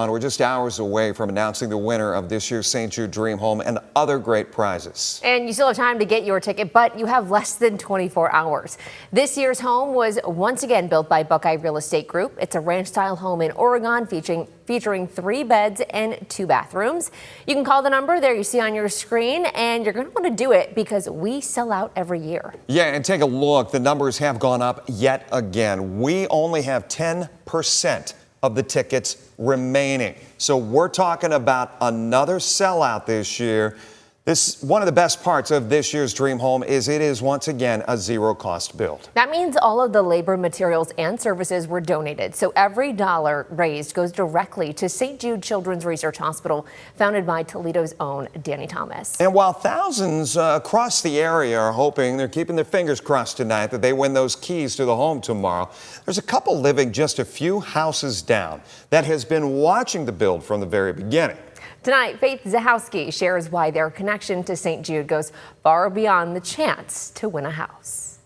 We're just hours away from announcing the winner of this year's St. Jude Dream Home and other great prizes. And you still have time to get your ticket, but you have less than 24 hours. This year's home was once again built by Buckeye Real Estate Group. It's a ranch-style home in Oregon featuring 3 beds and 2 bathrooms. You can call the number there you see on your screen, and you're going to want to do it because we sell out every year. Yeah, and take a look. The numbers have gone up yet again. We only have 10% of the tickets remaining. So we're talking about another sellout this year. One of the best parts of this year's Dream Home is it is once again a zero-cost build. That means all of the labor, materials, and services were donated. So every dollar raised goes directly to St. Jude Children's Research Hospital, founded by Toledo's own Danny Thomas. And while thousands across the area are hoping, they're keeping their fingers crossed tonight that they win those keys to the home tomorrow, there's a couple living just a few houses down that has been watching the build from the very beginning. Tonight, Faith Zahowski shares why their connection to St. Jude goes far beyond the chance to win a house.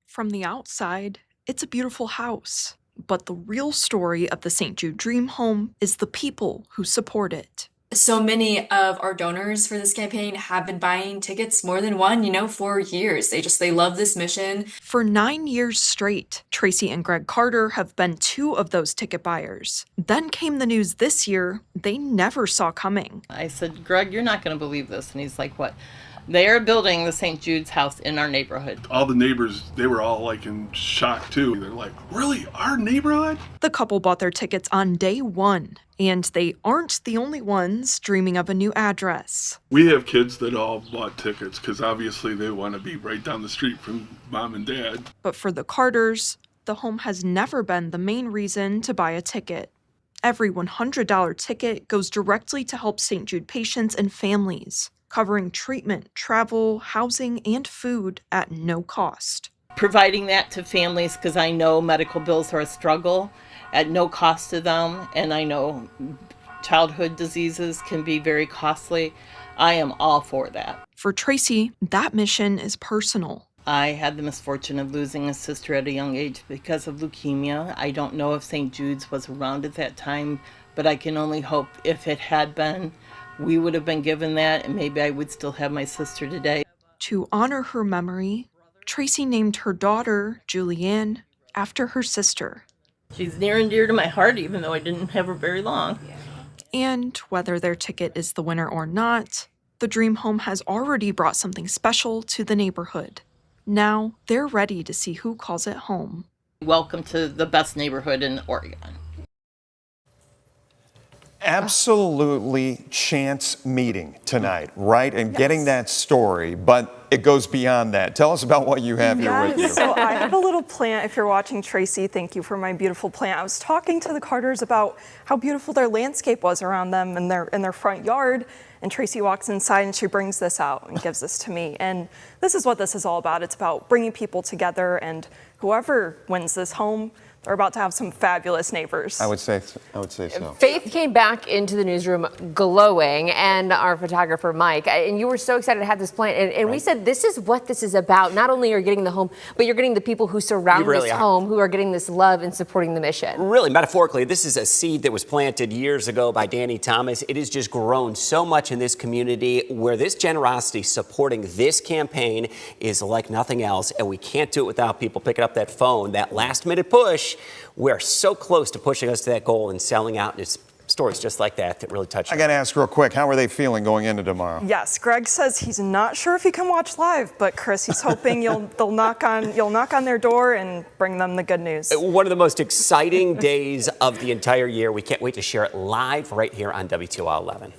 From the outside, it's a beautiful house. But the real story of the St. Jude Dream Home is the people who support it. So many of our donors for this campaign have been buying tickets, more than one, for years. They love this mission. For 9 years straight, Traci and Greg Carter have been 2 of those ticket buyers. Then came the news this year they never saw coming. I said, Greg, you're not going to believe this. And he's like, what? They are building the St. Jude's house in our neighborhood. All the neighbors, they were all in shock too. They're like, really? Our neighborhood? The couple bought their tickets on day 1, and they aren't the only ones dreaming of a new address. We have kids that all bought tickets because obviously they want to be right down the street from mom and dad. But for the Carters, the home has never been the main reason to buy a ticket. Every $100 ticket goes directly to help St. Jude patients and families, covering treatment, travel, housing, and food at no cost. Providing that to families, because I know medical bills are a struggle at no cost to them, and I know childhood diseases can be very costly. I am all for that. For Traci, that mission is personal. I had the misfortune of losing a sister at a young age because of leukemia. I don't know if St. Jude's was around at that time, but I can only hope if it had been, we would have been given that, and maybe I would still have my sister today. To honor her memory, Traci named her daughter, Julianne, after her sister. She's near and dear to my heart, even though I didn't have her very long. And whether their ticket is the winner or not, the Dream Home has already brought something special to the neighborhood. Now they're ready to see who calls it home. Welcome to the best neighborhood in Oregon. Absolutely chance meeting tonight, right? And getting that story, but it goes beyond that. Tell us about what you have here with you. So I have a little plant. If you're watching, Traci, thank you for my beautiful plant. I was talking to the Carters about how beautiful their landscape was around them in their front yard. And Traci walks inside and she brings this out and gives this to me. And this is what this is all about. It's about bringing people together, and whoever wins this home, they're about to have some fabulous neighbors. I would say so. Faith came back into the newsroom glowing, and our photographer, Mike, and you were so excited to have this plant. And we said, this is what this is about. Not only are you getting the home, but you're getting the people who surround this home who are getting this love and supporting the mission. Really, metaphorically, this is a seed that was planted years ago by Danny Thomas. It has just grown so much in this community where this generosity supporting this campaign is like nothing else. And we can't do it without people picking up that phone, that last-minute push. We're so close to pushing us to that goal and selling out. And it's stories just like that really touch me. I got to ask real quick, how are they feeling going into tomorrow? Yes, Greg says he's not sure if he can watch live, but Chris, he's hoping you'll knock on their door and bring them the good news. One of the most exciting days of the entire year. We can't wait to share it live right here on WTOL 11.